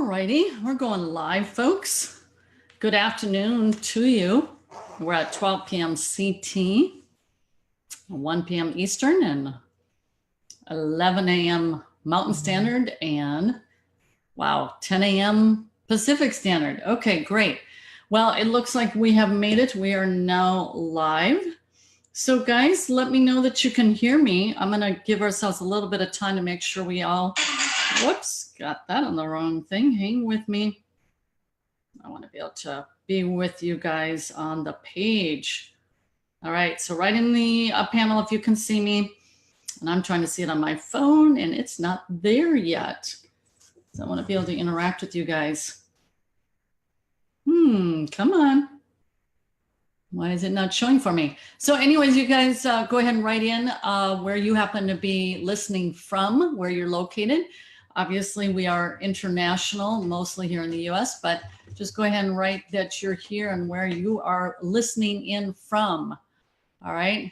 righty, we're going live, folks. Good afternoon to you. We're at 12 p.m. CT, 1 p.m. Eastern, and 11 a.m. Mountain Standard, and wow, 10 a.m. Pacific Standard. Okay, great. Well, it looks like we have made it. We are now live. So guys, let me know that you can hear me. I'm gonna give ourselves a little bit of time to make sure we all, whoops, got that on the wrong thing. Hang with me. I wanna be able to be with you guys on the page. All right, so right in the panel, if you can see me, and I'm trying to see it on my phone and it's not there yet. So I wanna be able to interact with you guys. Come on. Why is it not showing for me? So anyways, you guys go ahead and write in where you happen to be listening from, where you're located. Obviously, we are international, mostly here in the US, but just go ahead and write that you're here and where you are listening in from. All right.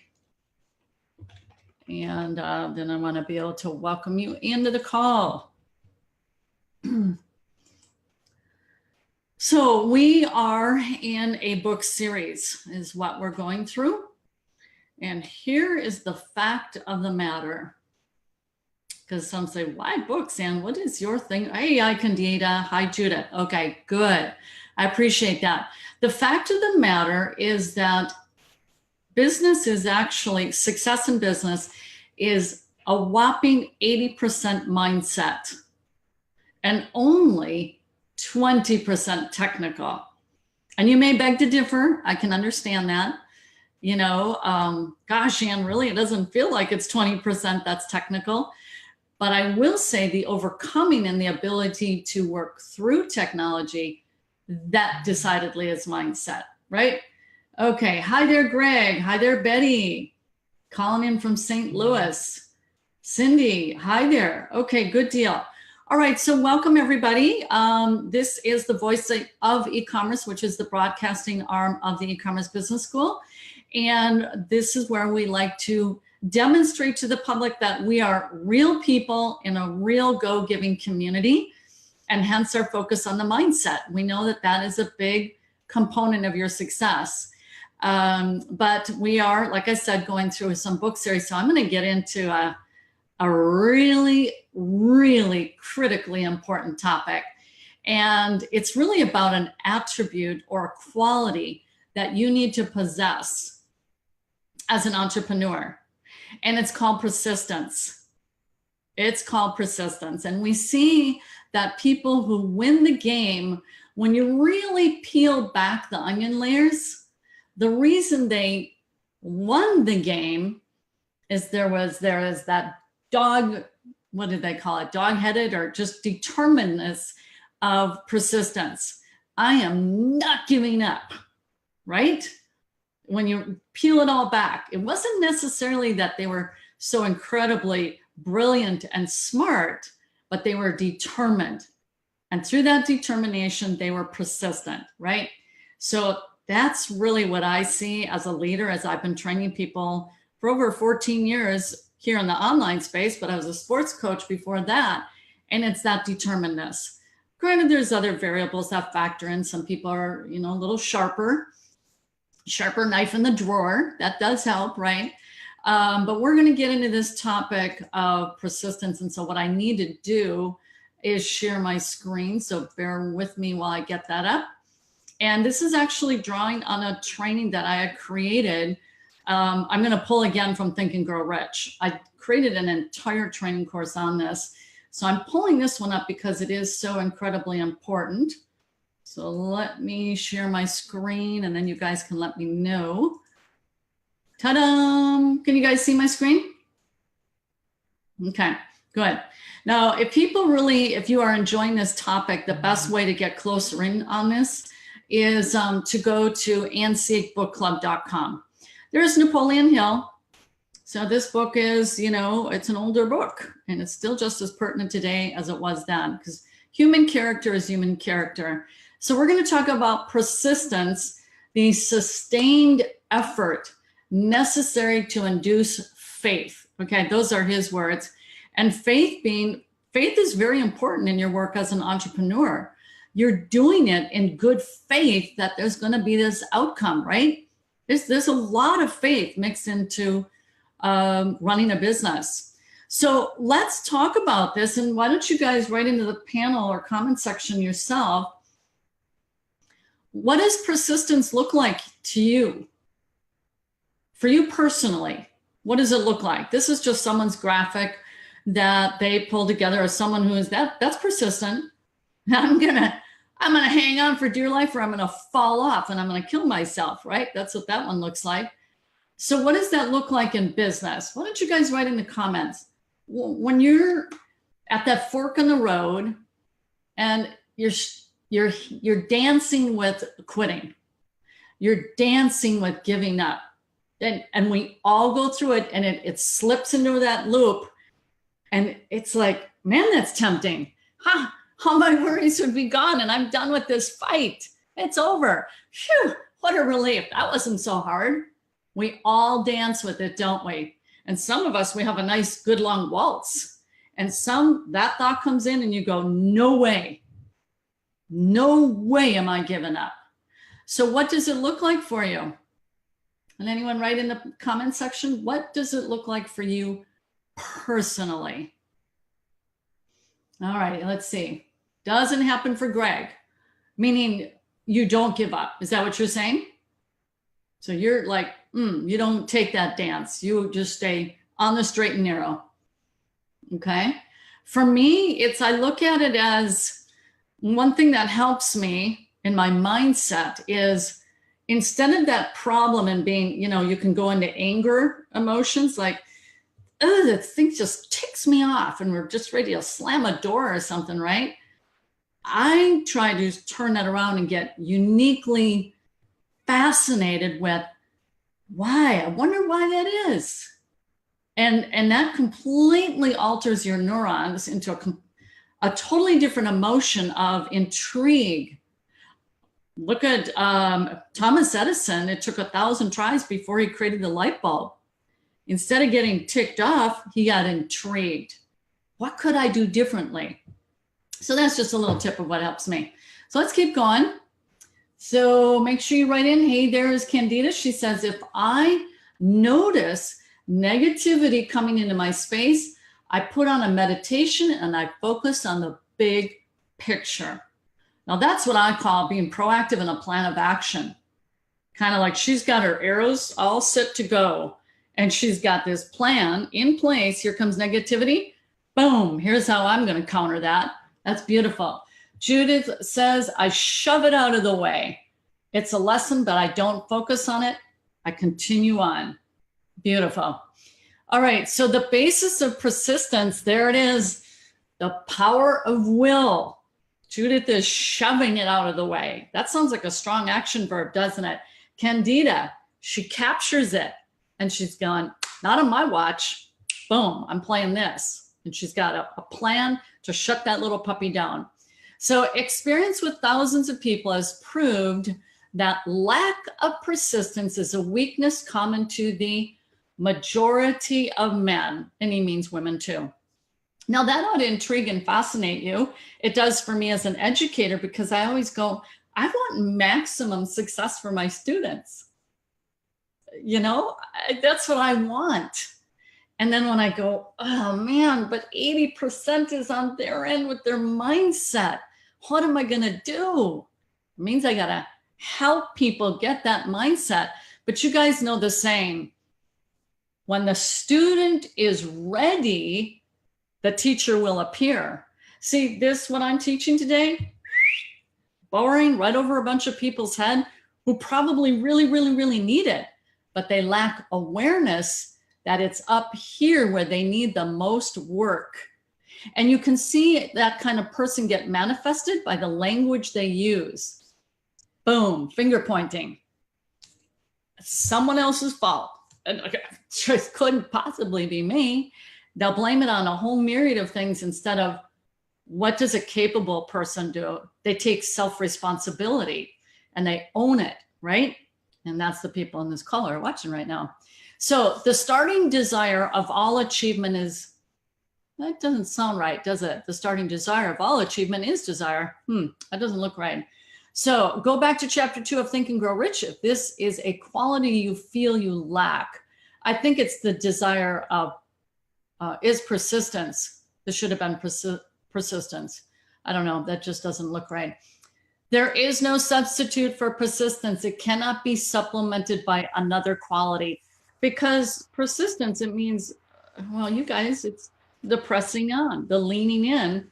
And then I want to be able to welcome you into the call. So we are in a book series is what we're going through. And here is the fact of the matter. Because some say, why books, Ann? What is your thing? Hey, hi, Candida. Hi, Judith. Okay, good. I appreciate that. The fact of the matter is that business is actually, success in business is a whopping 80% mindset and only 20% technical. And you may beg to differ. I can understand that. You know, gosh, Ann, really, it doesn't feel like it's 20% that's technical. But I will say the overcoming and the ability to work through technology, that decidedly is mindset, right? Okay, hi there, Greg. Hi there, Betty. Calling in from St. Louis. Cindy, hi there. Okay, good deal. All right, so welcome everybody. This is the Voice of E-commerce, which is the broadcasting arm of the E-commerce Business School. And this is where we like to demonstrate to the public that we are real people in a real go-giving community, and hence our focus on the mindset. We know that that is a big component of your success. But we are, like I said, going through some book series. So I'm going to get into a really, really critically important topic. And it's really about an attribute or a quality that you need to possess as an entrepreneur. And it's called persistence. It's called persistence. And we see that people who win the game, when you really peel back the onion layers, the reason they won the game is there is that dog, what did they call it? Dog-headed, or just determinedness of persistence. I am not giving up, right? When you peel it all back, it wasn't necessarily that they were so incredibly brilliant and smart, but they were determined. And through that determination, they were persistent, right? So that's really what I see as a leader, as I've been training people for over 14 years here in the online space, but I was a sports coach before that. And it's that determinedness. Granted, there's other variables that factor in. Some people are, you know, a little sharper knife in the drawer. That does help, right? But we're going to get into this topic of persistence. And so what I need to do is share my screen. So bear with me while I get that up. And this is actually drawing on a training that I had created. I'm going to pull again from Think and Grow Rich. I created an entire training course on this. So I'm pulling this one up because it is so incredibly important. So let me share my screen and then you guys can let me know. Ta-da! Can you guys see my screen? Okay, good. Now, if you are enjoying this topic, the best way to get closer in on this is to go to AnnSeekBookClub.com. There's Napoleon Hill. So this book is, you know, it's an older book and it's still just as pertinent today as it was then, because human character is human character. So we're going to talk about persistence, the sustained effort necessary to induce faith. Okay, those are his words. And faith being faith is very important in your work as an entrepreneur. You're doing it in good faith that there's going to be this outcome, right? There's a lot of faith mixed into running a business. So let's talk about this. And why don't you guys write into the panel or comment section yourself, what does persistence look like to you? For you personally, what does it look like? This is just someone's graphic that they pulled together as someone who is that's persistent. I'm gonna hang on for dear life, or I'm gonna fall off and I'm gonna kill myself, right? That's what that one looks like. So what does that look like in business? Why don't you guys write in the comments? When you're at that fork in the road and you're dancing with quitting, you're dancing with giving up, and we all go through it, and it slips into that loop, and it's like, man, that's tempting. All my worries would be gone, and I'm done with this fight. It's over. Phew, what a relief. That wasn't so hard. We all dance with it, don't we? And some of us, we have a nice, good long waltz. And that thought comes in and you go, no way am I giving up. So what does it look like for you? And anyone write in the comment section, what does it look like for you personally? All right, let's see. Doesn't happen for Greg, meaning you don't give up. Is that what you're saying? So you're like, you don't take that dance. You just stay on the straight and narrow. Okay. For me, I look at it as one thing that helps me in my mindset is instead of that problem and being, you can go into anger emotions like, oh, that thing just ticks me off and we're just ready to slam a door or something, right? I try to turn that around and get uniquely fascinated with why. I wonder why that is. And that completely alters your neurons into a totally different emotion of intrigue. Look at Thomas Edison. It took 1,000 tries before he created the light bulb. Instead of getting ticked off, he got intrigued. What could I do differently? So that's just a little tip of what helps me. So let's keep going. So make sure you write in, hey, there is Candida. She says, if I notice negativity coming into my space, I put on a meditation and I focus on the big picture. Now that's what I call being proactive in a plan of action. Kind of like she's got her arrows all set to go and she's got this plan in place. Here comes negativity. Boom, here's how I'm going to counter that. That's beautiful. Judith says, I shove it out of the way. It's a lesson, but I don't focus on it. I continue on. Beautiful. All right, so the basis of persistence, there it is, the power of will. Judith is shoving it out of the way. That sounds like a strong action verb, doesn't it? Candida, she captures it and she's going, not on my watch. Boom, I'm playing this. And she's got a plan to shut that little puppy down. So experience with thousands of people has proved that lack of persistence is a weakness common to the majority of men, and he means women too. Now that ought to intrigue and fascinate you. It does for me as an educator, because I always go, I want maximum success for my students. That's what I want. And then when I go, oh man, but 80% is on their end with their mindset. What am I going to do? It means I got to help people get that mindset. But you guys know the saying, when the student is ready, the teacher will appear. See, this, what I'm teaching today, boring right over a bunch of people's head who probably really, really, really need it, but they lack awareness that it's up here where they need the most work. And you can see that kind of person get manifested by the language they use. Boom, finger pointing. It's someone else's fault. And it just couldn't possibly be me. They'll blame it on a whole myriad of things instead of what does a capable person do? They take self-responsibility and they own it, right? And that's the people in this call are watching right now. So the starting desire of all achievement is That doesn't sound right, does it? The starting desire of all achievement is desire. That doesn't look right. So go back to chapter 2 of Think and Grow Rich. If this is a quality you feel you lack, I think it's the desire of is persistence. This should have been persistence. I don't know. That just doesn't look right. There is no substitute for persistence. It cannot be supplemented by another quality, because persistence, it means, well, you guys, it's the pressing on, the leaning in,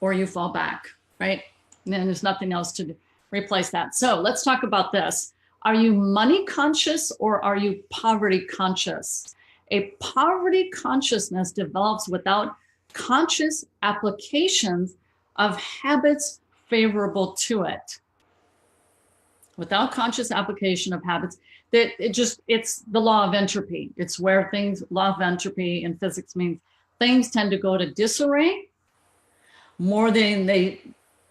or you fall back, right? And then there's nothing else to replace that. So let's talk about this. Are you money conscious or are you poverty conscious? A poverty consciousness develops without conscious applications of habits favorable to it. Without conscious application of habits, that it's the law of entropy. It's where law of entropy in physics means things tend to go to disarray more than they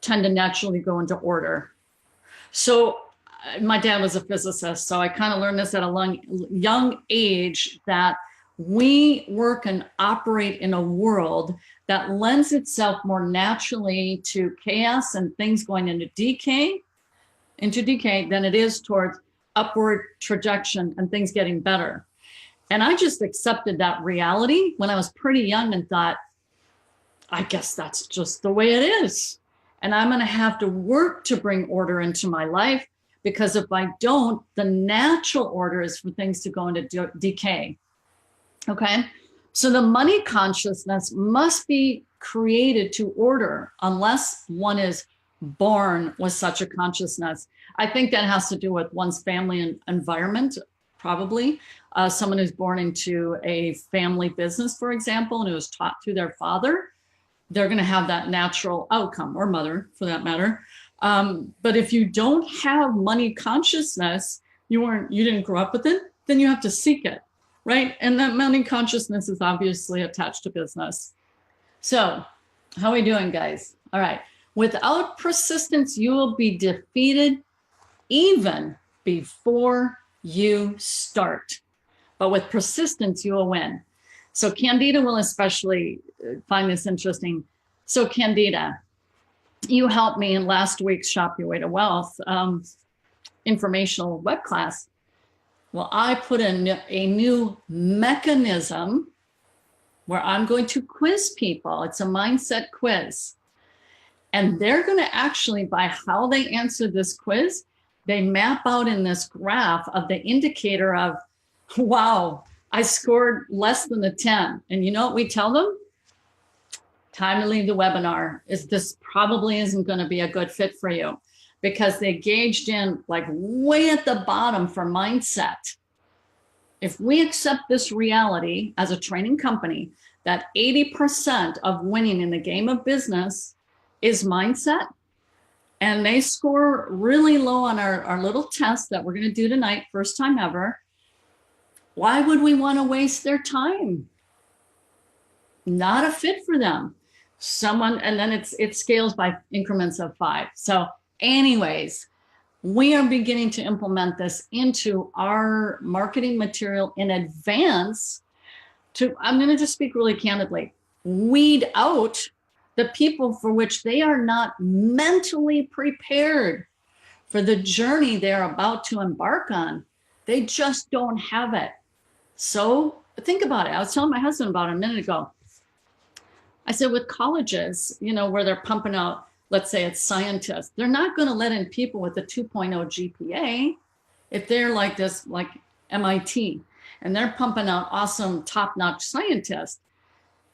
tend to naturally go into order. So my dad was a physicist, so I kind of learned this at a young age, that we work and operate in a world that lends itself more naturally to chaos and things going into decay than it is towards upward trajectory and things getting better. And I just accepted that reality when I was pretty young and thought, I guess that's just the way it is. And I'm going to have to work to bring order into my life, because if I don't, the natural order is for things to go into decay. Okay. So the money consciousness must be created to order, unless one is born with such a consciousness. I think that has to do with one's family and environment, probably. Someone who's born into a family business, for example, and who was taught through their father, they're going to have that natural outcome, or mother for that matter. But if you don't have money consciousness, you didn't grow up with it, then you have to seek it, right? And that money consciousness is obviously attached to business. So how are we doing, guys? All right. Without persistence, you will be defeated even before you start. But with persistence, you will win. So Candida will especially find this interesting. So Candida, you helped me in last week's Shop Your Way to Wealth informational web class. Well, I put in a new mechanism where I'm going to quiz people. It's a mindset quiz. And they're going to actually, by how they answer this quiz, they map out in this graph of the indicator of, wow, I scored less than a 10. And you know what we tell them? Time to leave the webinar. This probably isn't going to be a good fit for you, because they gauged in like way at the bottom for mindset. If we accept this reality as a training company, that 80% of winning in the game of business is mindset, and they score really low on our little test that we're going to do tonight, first time ever, why would we want to waste their time? Not a fit for them. And then it scales by increments of 5. So anyways, we are beginning to implement this into our marketing material in advance I'm going to just speak really candidly, weed out the people for which they are not mentally prepared for the journey they're about to embark on. They just don't have it. So think about it. I was telling my husband about it a minute ago. I said, with colleges, where they're pumping out, let's say it's scientists, they're not going to let in people with a 2.0 GPA if they're like this, like MIT, and they're pumping out awesome top-notch scientists.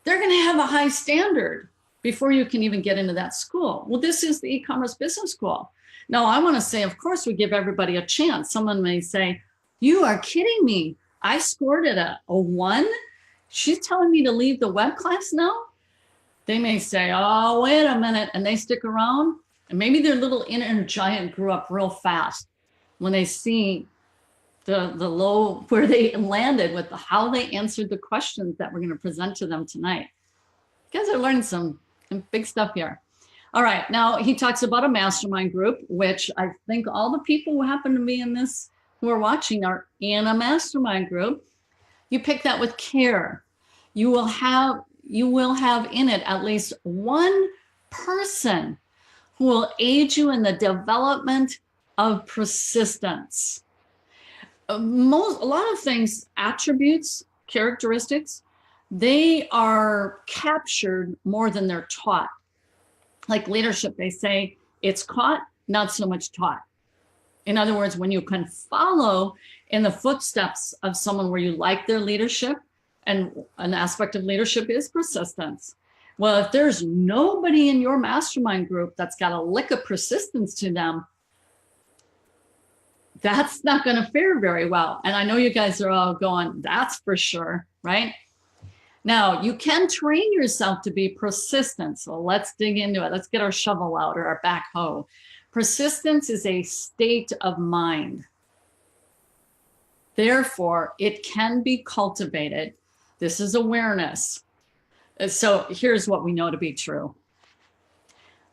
They're going to have a high standard before you can even get into that school. Well, this is the e-commerce business school. Now, I want to say, of course, we give everybody a chance. Someone may say, you are kidding me. I scored at a 1. She's telling me to leave the web class now? They may say, oh, wait a minute. And they stick around. And maybe their little inner giant grew up real fast when they see the low, where they landed with how they answered the questions that we're going to present to them tonight. You guys are learning some big stuff here. All right. Now he talks about a mastermind group, which I think all the people who happen to be in this, who are watching, are in a mastermind group. You pick that with care. You will have, you will have in it at least one person who will aid you in the development of persistence. A lot of things, attributes, characteristics, they are captured more than they're taught. Like leadership, they say it's caught, not so much taught. In other words, when you can follow in the footsteps of someone where you like their leadership, and an aspect of leadership is persistence. Well, if there's nobody in your mastermind group that's got a lick of persistence to them, that's not going to fare very well. And I know you guys are all going, that's for sure, right? Now, you can train yourself to be persistent. So let's dig into it. Let's get our shovel out or our backhoe. Persistence is a state of mind. Therefore, it can be cultivated. This is awareness. So here's what we know to be true.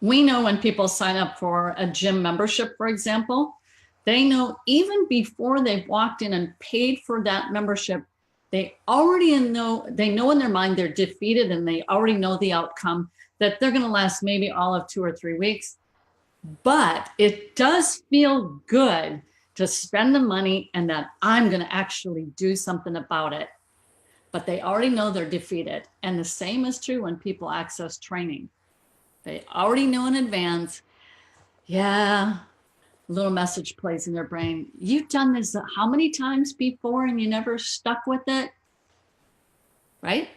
We know when people sign up for a gym membership, for example, they know even before they've walked in and paid for that membership, they already know in their mind they're defeated, and they already know the outcome, that they're going to last maybe all of 2 or 3 weeks. But it does feel good to spend the money and that I'm going to actually do something about it. But they already know they're defeated. And the same is true when people access training. They already know in advance, yeah, a little message plays in their brain. You've done this how many times before and you never stuck with it, right?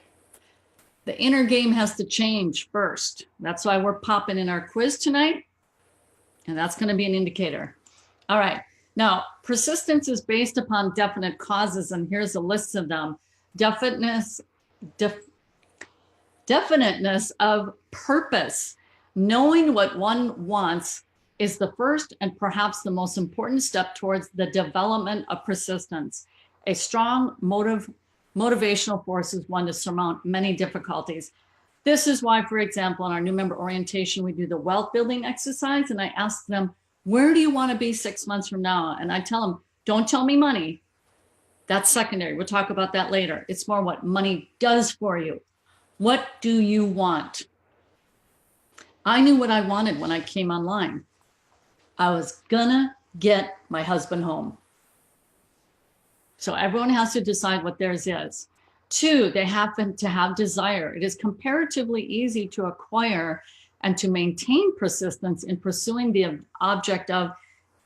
The inner game has to change first. That's why we're popping in our quiz tonight. And that's going to be an indicator. All right. Now, persistence is based upon definite causes, and here's a list of them. Definiteness of purpose. Knowing what one wants is the first and perhaps the most important step towards the development of persistence. A strong motivational force is one to surmount many difficulties. This is why, for example, in our new member orientation, we do the wealth building exercise, and I ask them, where do you want to be 6 months from now? And I tell them, don't tell me money. That's secondary. We'll talk about that later. It's more what money does for you. What do you want? I knew what I wanted when I came online. I was gonna get my husband home. So everyone has to decide what theirs is. 2, they happen to have desire. It is comparatively easy to acquire and to maintain persistence in pursuing the object of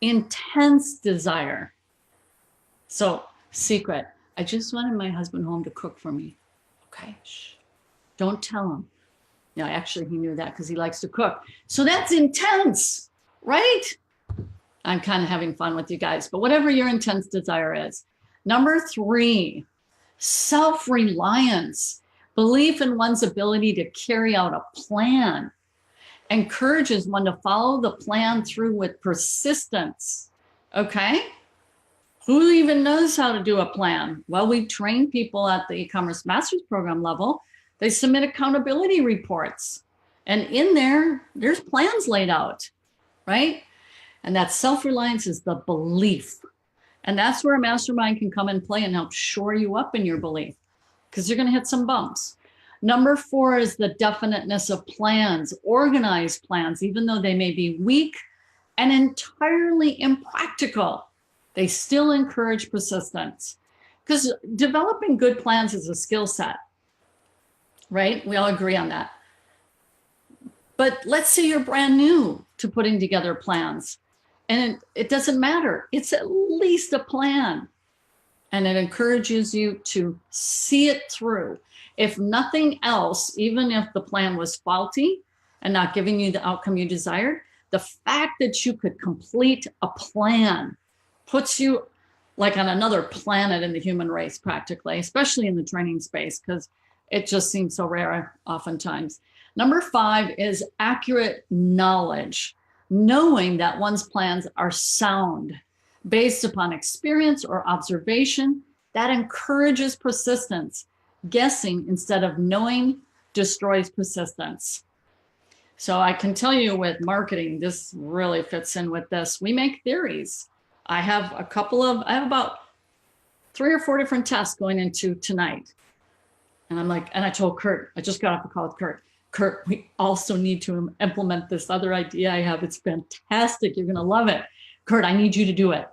intense desire. So, secret, I just wanted my husband home to cook for me. Okay, shh. Don't tell him. No, actually, he knew that because he likes to cook. So that's intense, right? I'm kind of having fun with you guys, but whatever your intense desire is. Number 3, self-reliance. Belief in one's ability to carry out a plan encourages one to follow the plan through with persistence. Okay? Who even knows how to do a plan? Well, we train people at the e-commerce master's program level. They submit accountability reports. And in there, there's plans laid out, right? And that self-reliance is the belief. And that's where a mastermind can come and play and help shore you up in your belief, because you're going to hit some bumps. Number 4 is the definiteness of plans, organized plans, even though they may be weak and entirely impractical. They still encourage persistence, because developing good plans is a skill set, right? We all agree on that. But let's say you're brand new to putting together plans, and it doesn't matter. It's at least a plan, and it encourages you to see it through. If nothing else, even if the plan was faulty and not giving you the outcome you desired, the fact that you could complete a plan puts you like on another planet in the human race, practically, especially in the training space, because it just seems so rare oftentimes. Number 5 is accurate knowledge, knowing that one's plans are sound based upon experience or observation. That encourages persistence. Guessing instead of knowing destroys persistence. So I can tell you with marketing, this really fits in with this. We make theories. I have about 3 or 4 different tests going into tonight. And I'm like, and I told Kurt, I just got off a call with Kurt. Kurt, we also need to implement this other idea I have. It's fantastic. You're going to love it. Kurt, I need you to do it.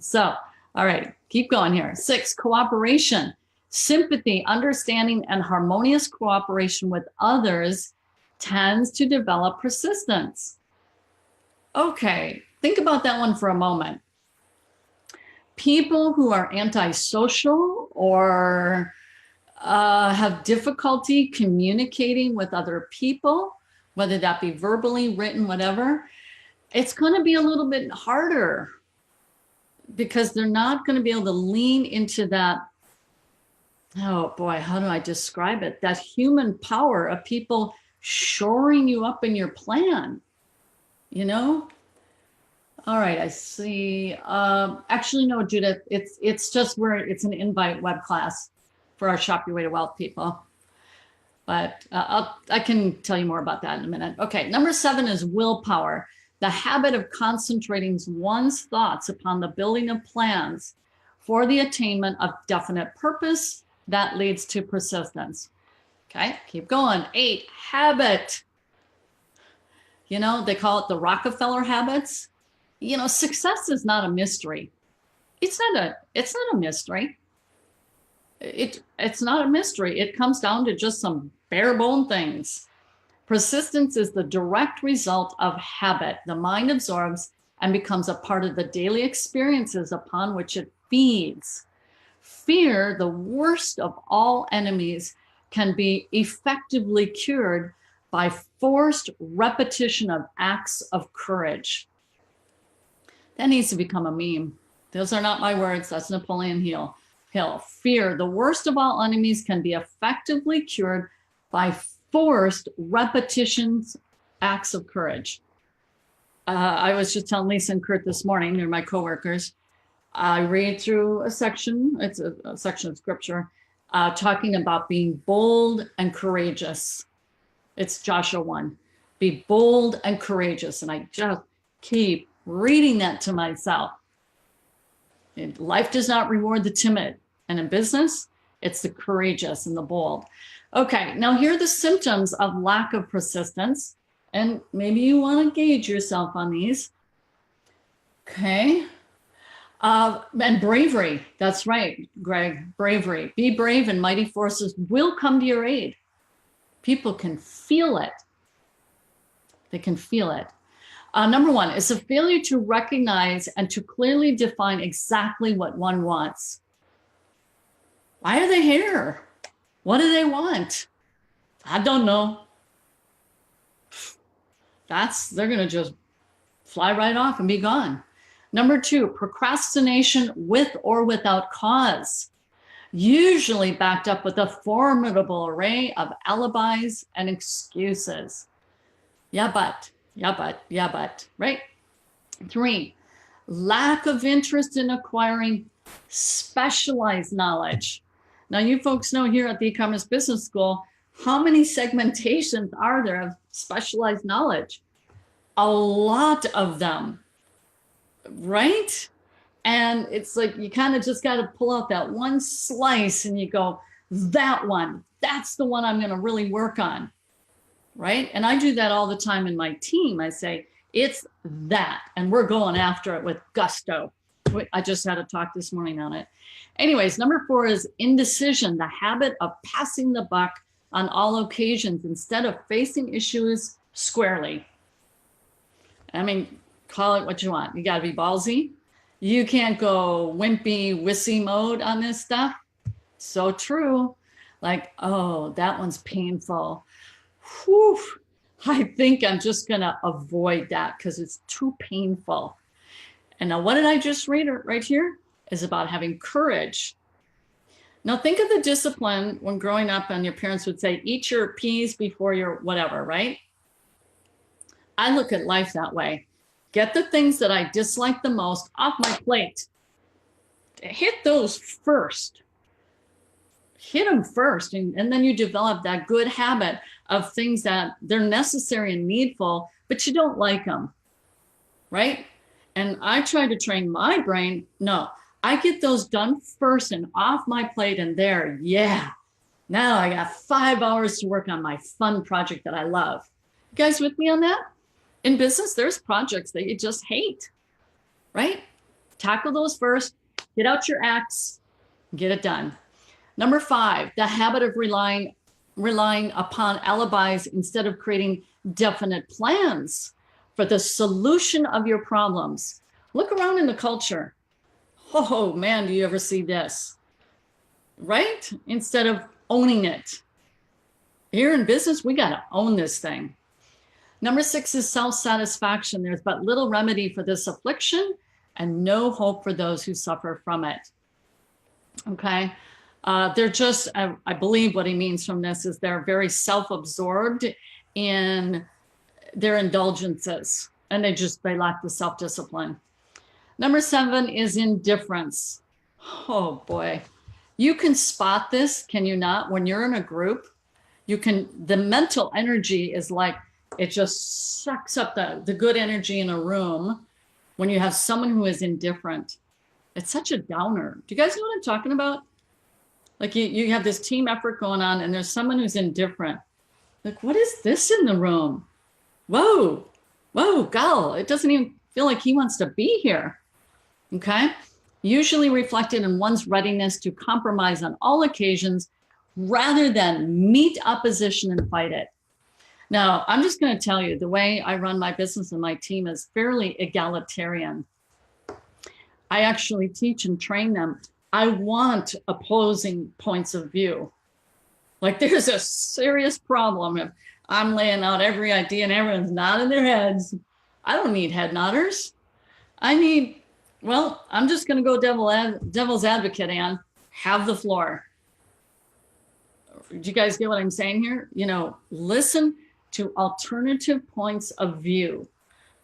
So, all right, keep going here. 6, cooperation. Sympathy, understanding, and harmonious cooperation with others tends to develop persistence. Okay, think about that one for a moment. People who are antisocial or have difficulty communicating with other people, whether that be verbally, written, whatever, it's going to be a little bit harder because they're not going to be able to lean into that, oh boy, how do I describe it? That human power of people shoring you up in your plan, you know? All right, I see. Actually, no, Judith, it's just where it's an invite web class for our Shop Your Way to Wealth people. But I can tell you more about that in a minute. Okay, number 7 is willpower. The habit of concentrating one's thoughts upon the building of plans for the attainment of definite purpose that leads to persistence. Okay, keep going. 8, habit. You know, they call it the Rockefeller habits. You know, success is not a mystery. It's not a mystery. It's not a mystery. It comes down to just some bare bone things. Persistence is the direct result of habit. The mind absorbs and becomes a part of the daily experiences upon which it feeds. Fear, the worst of all enemies, can be effectively cured by forced repetition of acts of courage. That needs to become a meme. Those are not my words. That's Napoleon Hill. Fear, the worst of all enemies, can be effectively cured by forced repetitions, acts of courage. I was just telling Lisa and Kurt this morning, they're my coworkers. I read through a section, it's a section of scripture, talking about being bold and courageous. It's Joshua 1. Be bold and courageous. And I just keep reading that to myself. Life does not reward the timid. And in business, it's the courageous and the bold. Okay, now here are the symptoms of lack of persistence. And maybe you want to gauge yourself on these. Okay. And bravery. That's right, Greg. Bravery. Be brave and mighty forces will come to your aid. People can feel it. They can feel it. Number 1 is a failure to recognize and to clearly define exactly what one wants. Why are they here? What do they want? I don't know. They're going to just fly right off and be gone. Number 2, procrastination with or without cause, usually backed up with a formidable array of alibis and excuses. Yeah, but, right? 3, lack of interest in acquiring specialized knowledge. Now, you folks know here at the E-Commerce Business School, how many segmentations are there of specialized knowledge? A lot of them, right? And it's like you kind of just got to pull out that one slice and you go, that one, that's the one I'm going to really work on, right? And I do that all the time in my team. I say, it's that, and we're going after it with gusto. I just had a talk this morning on it. Anyways, number 4 is indecision, the habit of passing the buck on all occasions instead of facing issues squarely. I mean, call it what you want. You got to be ballsy. You can't go wimpy, wissy mode on this stuff. So true. Like, oh, that one's painful. Whew. I think I'm just going to avoid that because it's too painful. And now what did I just read right here? Is about having courage. Now think of the discipline when growing up and your parents would say, eat your peas before your whatever, right? I look at life that way. Get the things that I dislike the most off my plate. Hit those first. Hit them first. And then you develop that good habit of things that they're necessary and needful, but you don't like them, right? And I try to train my brain. No, I get those done first and off my plate and there. Yeah, Now I got 5 hours to work on my fun project that I love. You guys with me on that? In business, there's projects that you just hate, right? Tackle those first, get out your axe, get it done. Number 5, the habit of relying upon alibis instead of creating definite plans for the solution of your problems. Look around in the culture. Oh man, do you ever see this? Right? Instead of owning it. Here in business, we got to own this thing. Number 6 is self-satisfaction. There's but little remedy for this affliction and no hope for those who suffer from it. Okay. They're just, I believe what he means from this is they're very self-absorbed in their indulgences and they lack the self-discipline. Number 7 is indifference. Oh boy. You can spot this, can you not? When you're in a group, the mental energy is like, it just sucks up the good energy in a room when you have someone who is indifferent. It's such a downer. Do you guys know what I'm talking about? Like you have this team effort going on and there's someone who's indifferent. Like, what is this in the room? Whoa, gal, it doesn't even feel like he wants to be here. Okay. Usually reflected in one's readiness to compromise on all occasions rather than meet opposition and fight it. Now, I'm just going to tell you, the way I run my business and my team is fairly egalitarian. I actually teach and train them. I want opposing points of view. Like there's a serious problem if I'm laying out every idea and everyone's nodding their heads. I don't need head nodders. I'm just going to go devil's advocate and have the floor. Do you guys get what I'm saying here? Listen to alternative points of view,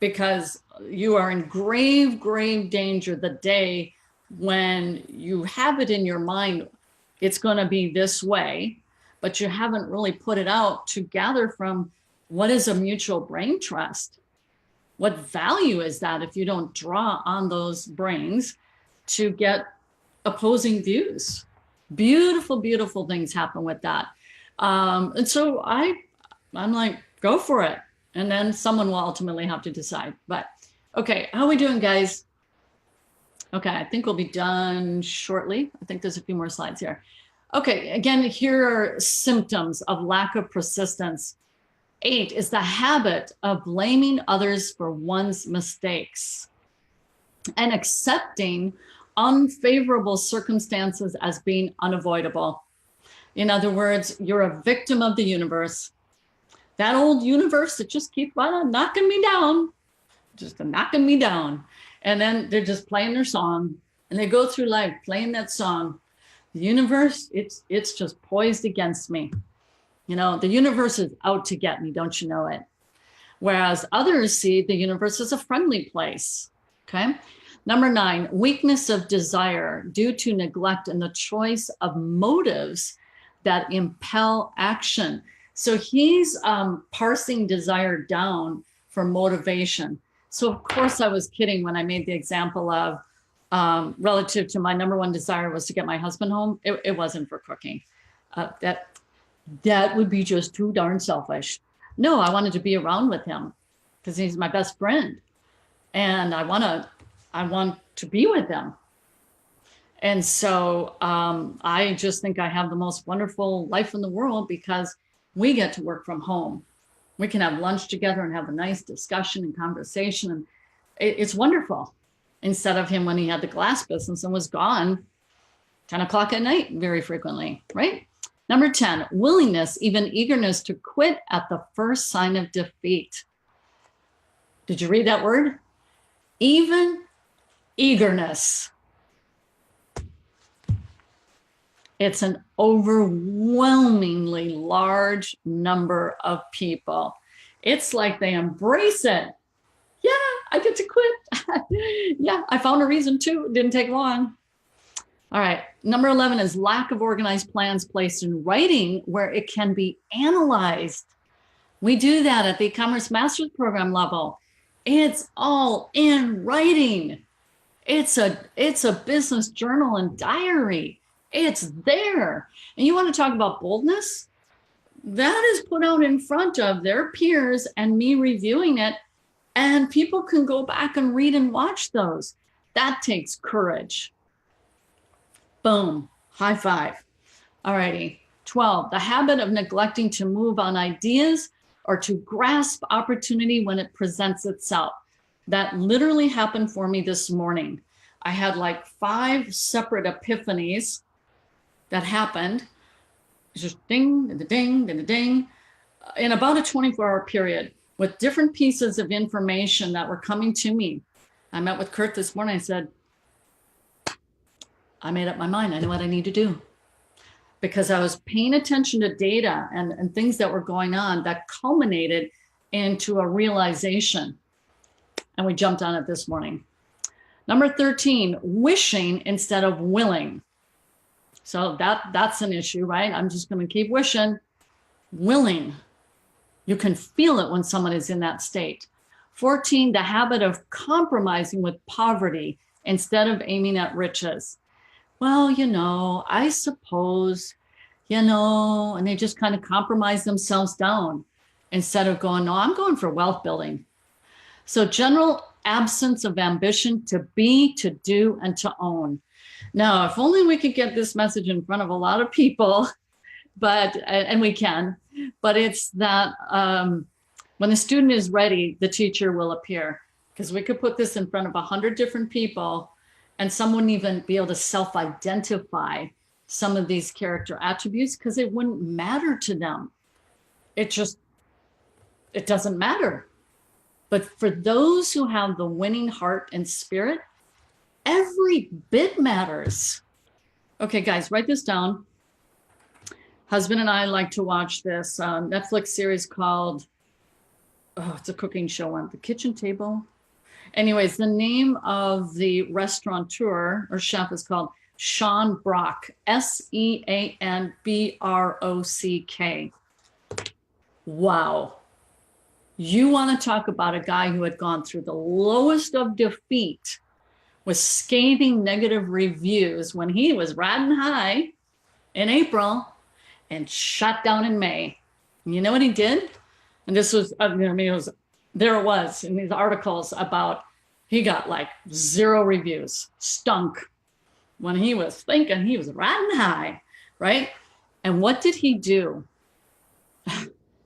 because you are in grave, grave danger the day when you have it in your mind, it's going to be this way, but you haven't really put it out to gather from what is a mutual brain trust. What value is that if you don't draw on those brains to get opposing views? Beautiful, beautiful things happen with that. And so I'm like, go for it. And then someone will ultimately have to decide. But okay, how are we doing, guys? Okay, I think we'll be done shortly. I think there's a few more slides here. Okay, again, here are symptoms of lack of persistence. 8 is the habit of blaming others for one's mistakes and accepting unfavorable circumstances as being unavoidable. In other words, you're a victim of the universe. That old universe that just keeps on knocking me down, just knocking me down. And then they're just playing their song and they go through life playing that song. The universe, it's just poised against me. The universe is out to get me, don't you know it? Whereas others see the universe as a friendly place, okay? Number 9, weakness of desire due to neglect in the choice of motives that impel action. So he's parsing desire down for motivation. So of course I was kidding when I made the example of relative to my number 1 desire was to get my husband home. It wasn't for cooking. That would be just too darn selfish. No, I wanted to be around with him because he's my best friend. And I want to be with him. And so I just think I have the most wonderful life in the world because we get to work from home. We can have lunch together and have a nice discussion and conversation. And it's wonderful. Instead of him when he had the glass business and was gone 10 o'clock at night very frequently, right? Number 10, willingness, even eagerness to quit at the first sign of defeat. Did you read that word? Even eagerness. It's an overwhelmingly large number of people. It's like they embrace it. Yeah, I get to quit. Yeah, I found a reason too. It didn't take long. All right. Number 11 is lack of organized plans placed in writing where it can be analyzed. We do that at the E-commerce Masters Program level. It's all in writing. It's a business journal and diary. It's there. And you want to talk about boldness? That is put out in front of their peers and me reviewing it. And people can go back and read and watch those. That takes courage. Boom, high five. All righty. 12, the habit of neglecting to move on ideas or to grasp opportunity when it presents itself. That literally happened for me this morning. I had like 5 separate epiphanies that happened. It's just ding, and the ding, and the ding, in about a 24-hour period with different pieces of information that were coming to me. I met with Kurt this morning. I said, I made up my mind. I know what I need to do. Because I was paying attention to data and things that were going on that culminated into a realization. And we jumped on it this morning. Number 13, wishing instead of willing. So that's an issue, right? I'm just going to keep wishing. Willing. You can feel it when someone is in that state. 14, the habit of compromising with poverty instead of aiming at riches. Well, I suppose, and they just kind of compromise themselves down instead of going, no, I'm going for wealth building. So general absence of ambition to be, to do, and to own. Now, if only we could get this message in front of a lot of people, and we can, but it's that when the student is ready, the teacher will appear. Because we could put this in front of 100 different people and some wouldn't even be able to self-identify some of these character attributes because it wouldn't matter to them. It doesn't matter. But for those who have the winning heart and spirit, every bit matters. Okay, guys, write this down. Husband and I like to watch this Netflix series called, it's a cooking show on The Kitchen Table. Anyways, the name of the restaurateur or chef is called Sean Brock, Seanbrock. Wow. You want to talk about a guy who had gone through the lowest of defeat with scathing negative reviews when he was riding high in April and shut down in May. And you know what he did? And this was, there it was in these articles about he got like 0 reviews, stunk when he was thinking he was riding high, right? And what did he do?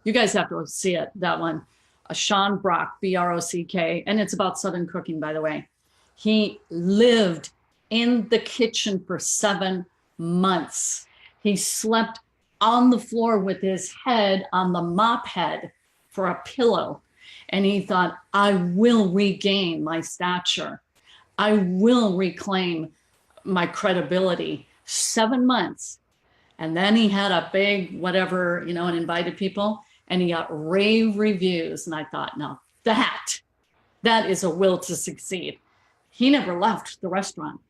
You guys have to see it, that one. Sean Brock, B-R-O-C-K, and it's about Southern cooking, by the way. He lived in the kitchen for 7 months. He slept on the floor with his head on the mop head for a pillow. And he thought, I will regain my stature. I will reclaim my credibility. 7 months. And then he had a big whatever, and invited people. And he got rave reviews. And I thought, no, that is a will to succeed. He never left the restaurant.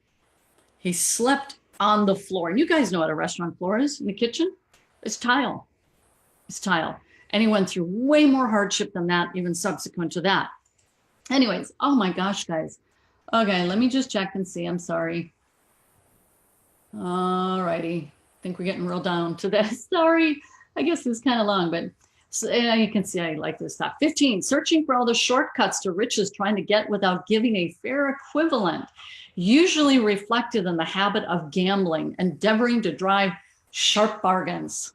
He slept on the floor. And you guys know what a restaurant floor is in the kitchen? It's tile. It's tile. And he went through way more hardship than that, even subsequent to that. Anyways, oh my gosh, guys. Okay, let me just check and see. I'm sorry. All righty. I think we're getting real down to this. Sorry. I guess it's kind of long, but you can see I like this stuff. 15, searching for all the shortcuts to riches, trying to get without giving a fair equivalent, usually reflected in the habit of gambling, endeavoring to drive sharp bargains.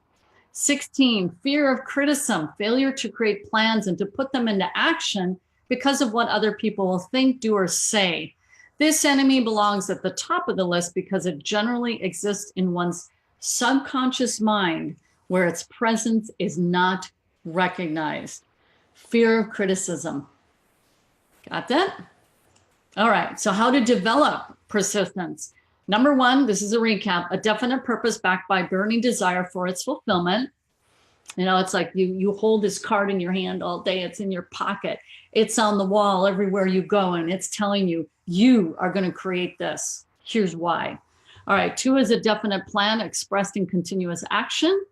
16, fear of criticism, failure to create plans and to put them into action because of what other people will think, do, or say. This enemy belongs at the top of the list because it generally exists in one's subconscious mind where its presence is not recognized. Fear of criticism. Got that? All right, so how to develop persistence. Number 1, this is a recap, a definite purpose backed by burning desire for its fulfillment. It's like you hold this card in your hand all day. It's in your pocket. It's on the wall everywhere you go. And it's telling you, you are going to create this. Here's why. All right, 2 is a definite plan expressed in continuous action.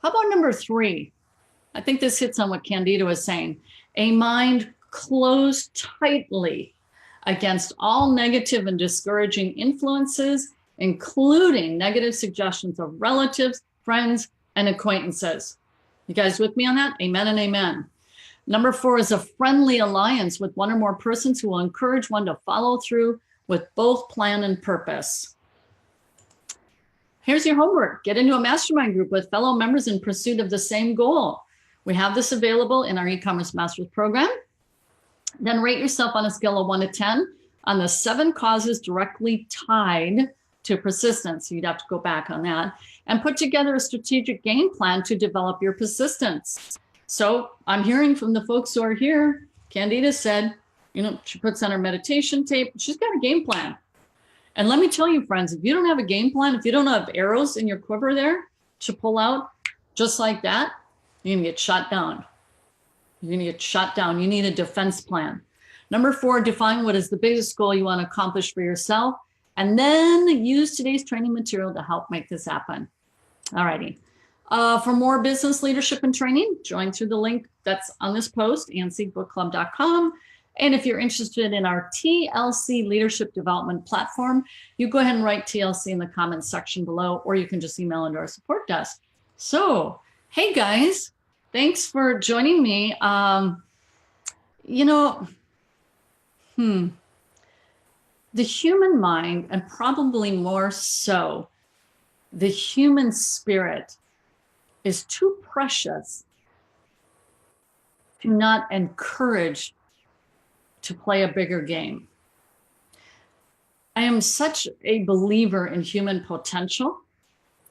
How about number 3? I think this hits on what Candida was saying. A mind closed tightly against all negative and discouraging influences including negative suggestions of relatives, friends, and acquaintances. You guys with me on that? Amen and amen. Number 4 is a friendly alliance with one or more persons who will encourage one to follow through with both plan and purpose. Here's your homework. Get into a mastermind group with fellow members in pursuit of the same goal. We have this available in our e-commerce masters program. Then rate yourself on a scale of 1 to 10 on the 7 causes directly tied to persistence. So you'd have to go back on that and put together a strategic game plan to develop your persistence. So I'm hearing from the folks who are here, Candida said, she puts on her meditation tape. She's got a game plan. And let me tell you, friends, if you don't have a game plan, if you don't have arrows in your quiver there to pull out just like that, you're going to get shot down. You're going to get shot down. You need a defense plan. Number 4, define what is the biggest goal you want to accomplish for yourself, and then use today's training material to help make this happen. All righty. For more business leadership and training, join through the link that's on this post, AnnSeigBookClub.com. And if you're interested in our TLC Leadership Development Platform, you go ahead and write TLC in the comments section below, or you can just email into our support desk. So, hey guys, thanks for joining me. The human mind, and probably more so, the human spirit is too precious to not encourage to play a bigger game. I am such a believer in human potential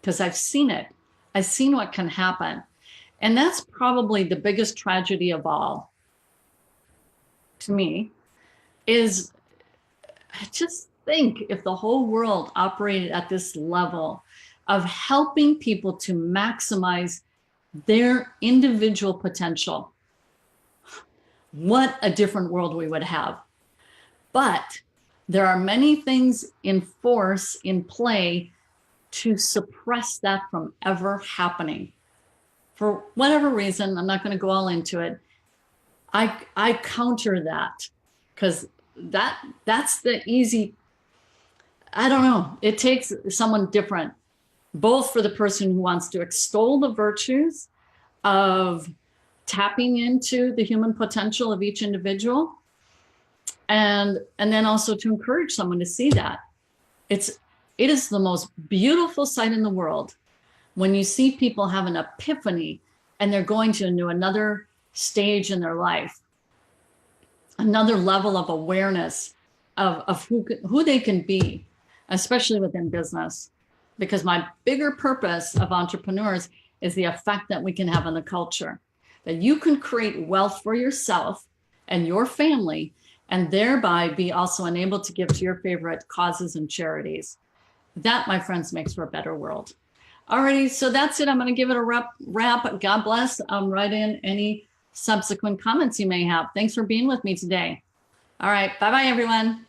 because I've seen it. I've seen what can happen. And that's probably the biggest tragedy of all, to me, is just think if the whole world operated at this level of helping people to maximize their individual potential, what a different world we would have. But there are many things in force, in play, to suppress that from ever happening. For whatever reason, I'm not going to go all into it. I counter that because that's the easy, I don't know, it takes someone different, both for the person who wants to extol the virtues of tapping into the human potential of each individual, and then also to encourage someone to see that. It is the most beautiful sight in the world when you see people have an epiphany and they're going to into another stage in their life, another level of awareness of who they can be, especially within business. Because my bigger purpose of entrepreneurs is the effect that we can have on the culture, that you can create wealth for yourself and your family, and thereby be also enabled to give to your favorite causes and charities. That, my friends, makes for a better world. Alrighty, so that's it. I'm going to give it a wrap. God bless. Write in any subsequent comments you may have. Thanks for being with me today. All right, bye-bye, everyone.